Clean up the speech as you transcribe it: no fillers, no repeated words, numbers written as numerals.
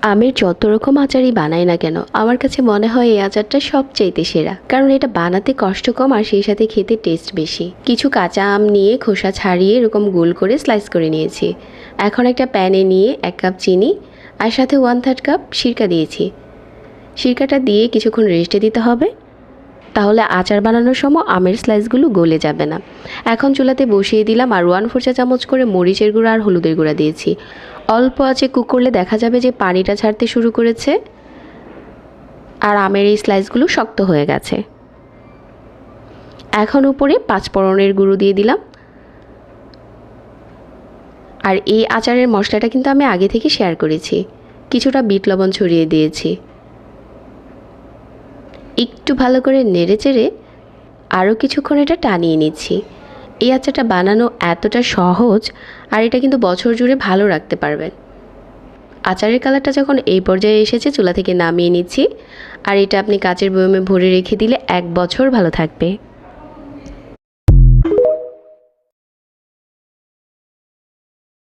আমের যত রকম আচারই বানাই না কেন, আমার কাছে মনে হয় এই আচারটা সবচাইতে সেরা, কারণ এটা বানাতে কষ্ট কম আর সেই সাথে খেতে টেস্ট বেশি। কিছু কাঁচা আম নিয়ে খোসা ছাড়িয়ে এরকম গোল করে স্লাইস করে নিয়েছি। এখন একটা প্যানে নিয়ে 1 কাপ চিনি আর সাথে 1/3 কাপ সিরকা দিয়েছি। সিরকাটা দিয়ে কিছুক্ষণ রেস্টে দিতে হবে, তাহলে আচার বানানোর সময় আমের স্লাইসগুলো গলে যাবে না। এখন চুলাতে বসিয়ে দিলাম আর 1/4 চা চামচ করে মরিচের গুঁড়া আর হলুদের গুঁড়া দিয়েছি। অল্প আঁচে কুক করলে দেখা যাবে যে পানিটা ছাড়তে শুরু করেছে আর আমের এই স্লাইসগুলো শক্ত হয়ে গেছে। এখন উপরে 5 ফোড়নের গুঁড়ো দিয়ে দিলাম। আর এই আচারের মশলাটা কিন্তু আমি আগে থেকে শেয়ার করেছি। কিছুটা বিট লবণ ছড়িয়ে দিয়েছি। একটু ভালো করে নেড়েচেড়ে আরও কিছুক্ষণ এটা টানিয়ে নিচ্ছি। এই আচারটা বানানো এতটা সহজ আর এটা কিন্তু বছর জুড়ে ভালো রাখতে পারবেন। আচারের কালারটা যখন এই পর্যায়ে এসেছে চুলা থেকে নামিয়ে নিচ্ছি। আর এটা আপনি কাচের বয়মে ভরে রেখে দিলে 1 বছর ভালো থাকবে।